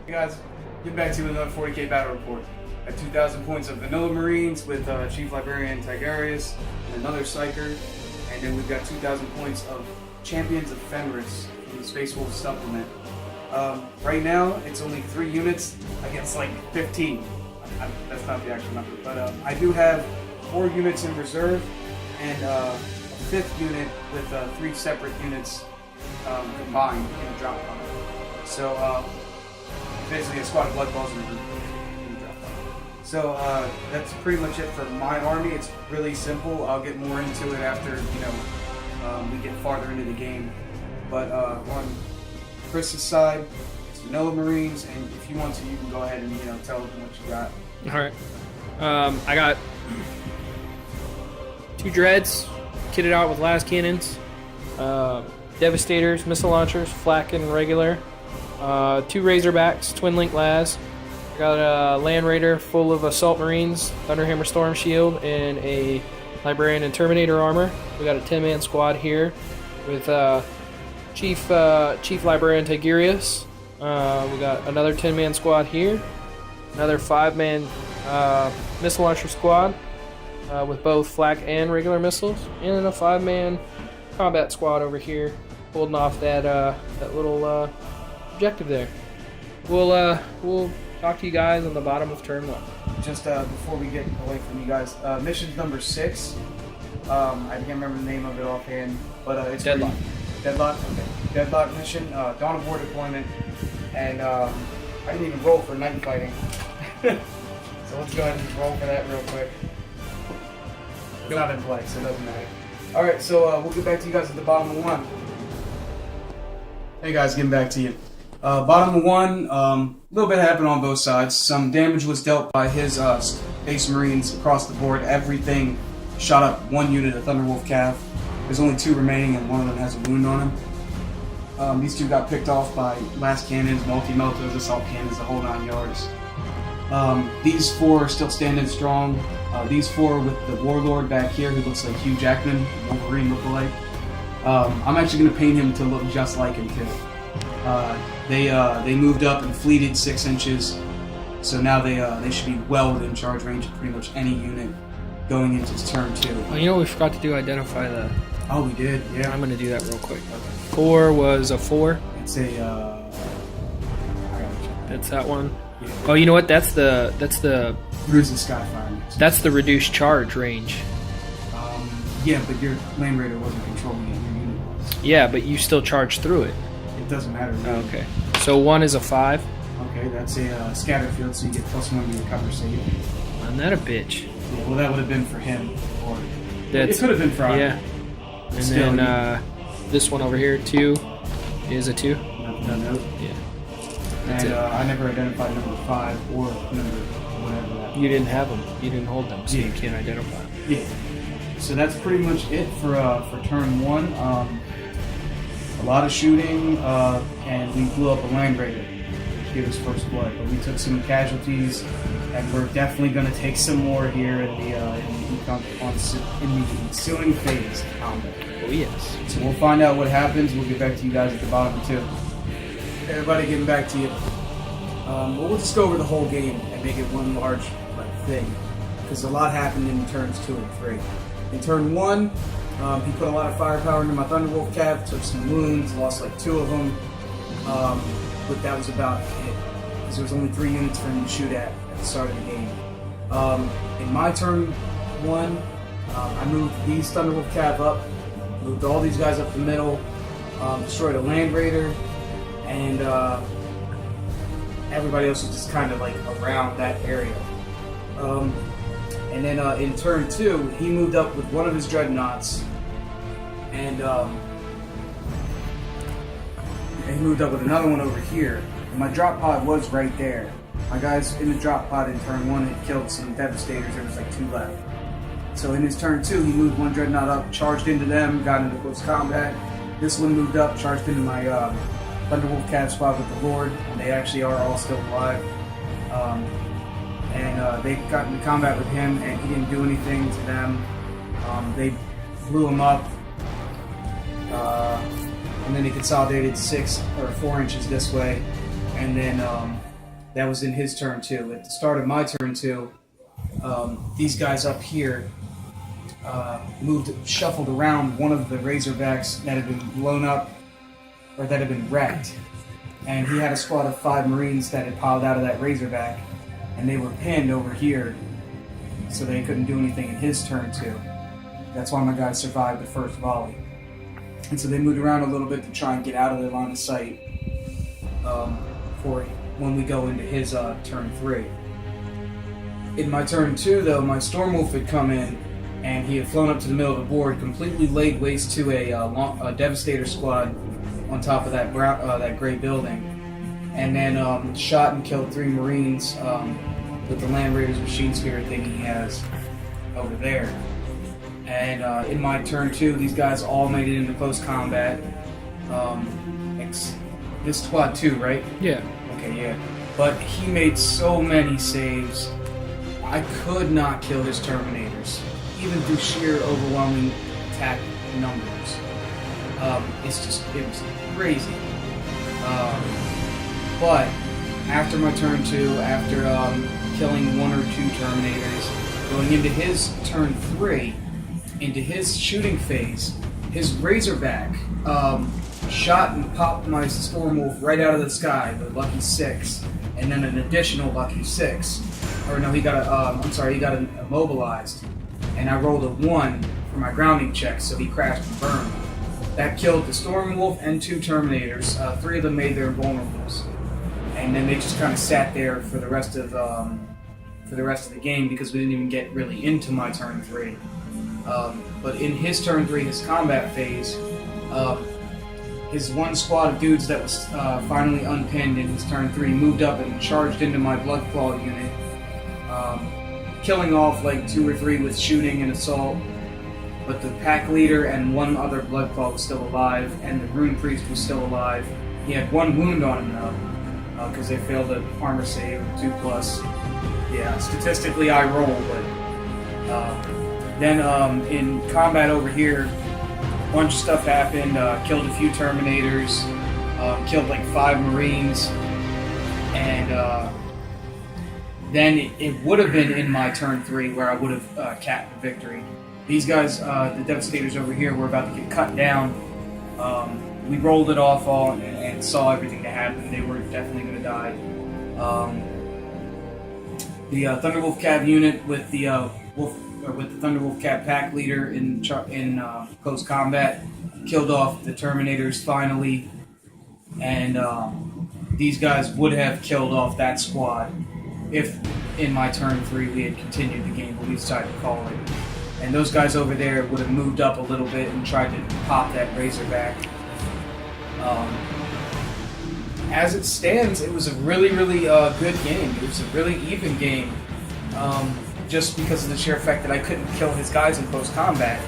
Hey guys, getting back to another 40K battle report. At 2,000 points of Vanilla Marines with Chief Librarian Tigarius and another Psyker, and then we've got 2,000 points of Champions of Fenris from the SpaceWolves supplement. Right now, it's only 3 units against like 15. That's not the actual number, but I do have 4 units in reserve and a 5th unit with 3 separate units combined in the drop pod. So basically a squad of blood balls in the drop pod. So that's pretty much it for my army. It's really simple. I'll get more into it after we get farther into the game. But on Chris's side, it's Vanilla Marines, and if you want to, you can go ahead and tell them what you got. All right. I got 2 dreads, kitted out with las cannons, devastators, missile launchers, flak and regular, 2 razorbacks, twin link las. I got a land raider full of assault marines, thunderhammer storm shield, and a librarian and terminator armor. We got a 10-man squad here with Chief Librarian Tigarius. We got another 10-man squad here, another 5-man missile launcher squad with both flak and regular missiles, and then a 5-man combat squad over here holding off that little objective there. We'll talk to you guys on the bottom of turn 1. Just before we get away from you guys, mission number 6. I can't remember the name of it offhand, but it's Deadlock. Deadlock. Okay. Deadlock mission. Dawn of War deployment, and I didn't even roll for night fighting. So let's go ahead and roll for that real quick. It's not in play, so it doesn't matter. All right, so we'll get back to you guys at the bottom of 1. Hey guys, getting back to you. Bottom of 1, a little bit happened on both sides. Some damage was dealt by his Space Marines across the board. Everything shot up 1 unit of Thunderwolf Cav. There's only 2 remaining, and one of them has a wound on him. These 2 got picked off by las cannons, multi-meltas, assault cannons, the whole 9 yards. These 4 are still standing strong. These 4 with the Warlord back here, who looks like Hugh Jackman, Wolverine lookalike. I'm actually going to paint him to look just like him too. They moved up and fleeted 6 inches, so now they should be well within charge range of pretty much any unit going into turn 2. Oh, you know what we forgot to do? Identify the... Oh, we did, yeah. I'm going to do that real quick. Okay. 4 was a 4. It's a, That's that one. Yeah. Oh, you know what? That's the Bruising Skyfire. That's the reduced charge range. Yeah, but your Land Raider wasn't controlling it, your unit was. Yeah, but you still charge through it. It doesn't matter. Really. Oh, okay. So 1 is a 5. Okay, that's a scatter field, so you get +1 to your cover save. Isn't that a bitch? Yeah, well, that would have been for him, or it could have been for either. Yeah. And still, then this one over here, 2, is a 2. No. Yeah. And I never identified number 5 or number whatever that. You didn't have them. You didn't hold them, so you can't identify them. Yeah. So that's pretty much it for turn 1. A lot of shooting, and we blew up a Land Raider to give us first blood. But we took some casualties, and we're definitely going to take some more here in the ensuing phase of combat. Oh yes. So we'll find out what happens. We'll get back to you guys at the bottom too. Everybody getting back to you. We'll just go over the whole game and make it one large thing, because a lot happened in turns 2 and 3. In turn 1, he put a lot of firepower into my Thunderwolf Cav, took some wounds, lost like 2 of them, but that was about it, because there was only 3 units for him to shoot at the start of the game. In my turn 1, I moved these Thunderwolf Cav up, moved all these guys up the middle, destroyed a Land Raider, and everybody else was just kind of like around that area. And then in turn 2, he moved up with one of his dreadnoughts, and he moved up with another one over here. And my drop pod was right there. My guys in the drop pod in turn 1 had killed some devastators. There was like 2 left. So in his turn 2, he moved one dreadnought up, charged into them, got into close combat. This one moved up, charged into my Thunderwolf Cav squad with the Lord, and they actually are all still alive. And they got into combat with him, and he didn't do anything to them. They blew him up, and then he consolidated 6 or 4 inches this way, and then that was in his turn 2. At the start of my turn 2, these guys up here shuffled around one of the Razorbacks that had been blown up, or that had been wrecked. And he had a squad of 5 Marines that had piled out of that Razorback, and they were pinned over here, so they couldn't do anything in his turn 2. That's why my guys survived the first volley. And so they moved around a little bit to try and get out of their line of sight for when we go into his turn 3. In my turn 2, though, my Stormwolf had come in, and he had flown up to the middle of the board, completely laid waste to a Devastator squad on top of that that gray building, and then shot and killed 3 Marines with the Land Raider's machine spear thing he has over there. And in my turn 2, these guys all made it into close combat. This squad 2, right? Yeah. Okay, yeah. But he made so many saves, I could not kill his Terminators, even through sheer overwhelming attack numbers. It was crazy. But after my turn 2, after killing 1 or 2 Terminators, going into his turn 3, into his shooting phase, his Razorback shot and popped my Stormwolf right out of the sky, the lucky 6, and then an additional lucky 6. Or no, he got immobilized, and I rolled a 1 for my grounding check, so he crashed and burned. That killed the Stormwolf and 2 Terminators. 3 of them made their invulnerables, and then they just kind of sat there for the rest of the game because we didn't even get really into my turn 3. But in his turn 3, his combat phase, his one squad of dudes that was finally unpinned in his turn 3 moved up and charged into my Bloodclaw unit, killing off like 2 or 3 with shooting and assault. But the pack leader and 1 other Bloodclaw was still alive, and the Rune Priest was still alive. He had 1 wound on him though, because they failed an armor save, 2+. Yeah, statistically I roll, but then in combat over here, a bunch of stuff happened. Killed a few Terminators, killed like 5 Marines, and then it would have been in my turn 3 where I would have capped the victory. These guys, the Devastators over here, were about to get cut down. We rolled it off all and saw everything that happened. They were definitely going to die. The Thunderwolf Cav unit with the Thunderwolf Cav pack leader in close combat killed off the Terminators finally, and these guys would have killed off that squad if in my turn 3 we had continued the game, but we decided to call it. And those guys over there would have moved up a little bit and tried to pop that Razorback. As it stands, it was a really, really good game. It was a really even game, just because of the sheer fact that I couldn't kill his guys in close combat.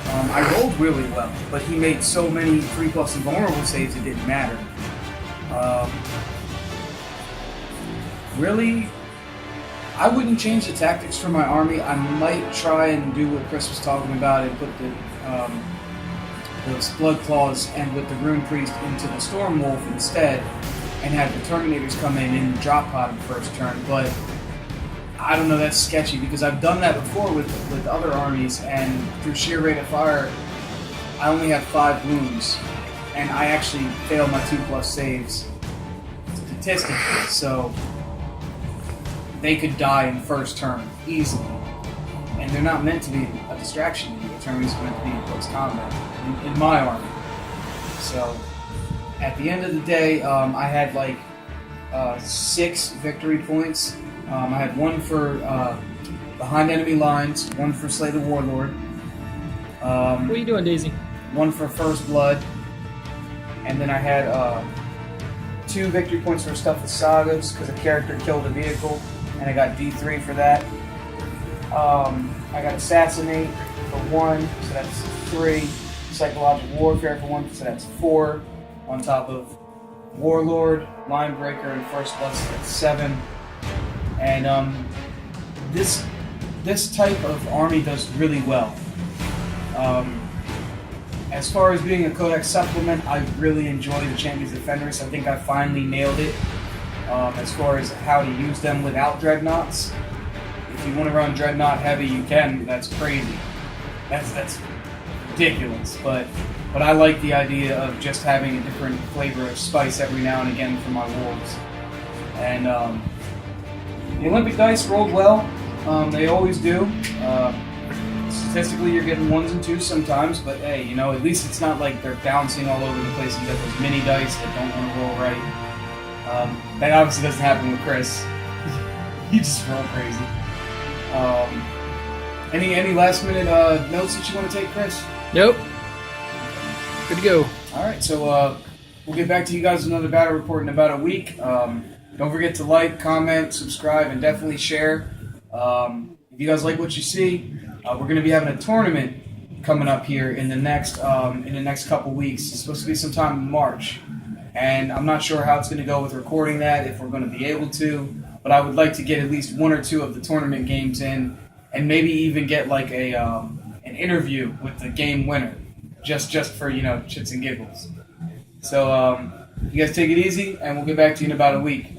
I rolled really well, but he made so many 3+ invulnerable saves it didn't matter. Really, I wouldn't change the tactics for my army. I might try and do what Chris was talking about and put those Bloodclaws and with the Rune Priest into the Stormwolf instead, and have the Terminators come in and drop pod him first turn. But I don't know, that's sketchy because I've done that before with other armies, and through sheer rate of fire, I only have 5 wounds, and I actually failed my 2+ saves statistically, so they could die in first turn easily. And they're not meant to be a distraction. The Terminators are meant to be in close combat in my army. So at the end of the day, I had like 6 victory points. I had 1 for behind enemy lines, 1 for Slay the Warlord. What are you doing, Daisy? 1 for First Blood, and then I had 2 victory points for Stuff the Sagas because a character killed a vehicle, and I got D3 for that. I got Assassinate for 1, so that's 3. Psychological Warfare for 1, so that's 4. On top of Warlord, Linebreaker, and First Blood, so that's 7. And this type of army does really well. As far as being a Codex supplement, I really enjoy the Champions of Fenris. I think I finally nailed it. as far as how to use them without dreadnoughts. If you want to run dreadnought heavy, you can. That's crazy. That's ridiculous. But I like the idea of just having a different flavor of spice every now and again for my wolves. And the Olympic dice rolled well. They always do. Statistically, you're getting 1s and 2s sometimes, but hey, you know, at least it's not like they're bouncing all over the place. You got those mini dice that don't want to roll right. That obviously doesn't happen with Chris. You just roll crazy. Any last minute notes that you want to take, Chris? Nope. Good to go. All right, so we'll get back to you guys with another battle report in about a week. Don't forget to like, comment, subscribe, and definitely share. If you guys like what you see, we're going to be having a tournament coming up here in the next couple weeks. It's supposed to be sometime in March, and I'm not sure how it's going to go with recording that, if we're going to be able to. But I would like to get at least 1 or 2 of the tournament games in, and maybe even get like an interview with the game winner, just for, you know, shits and giggles. So you guys take it easy, and we'll get back to you in about a week.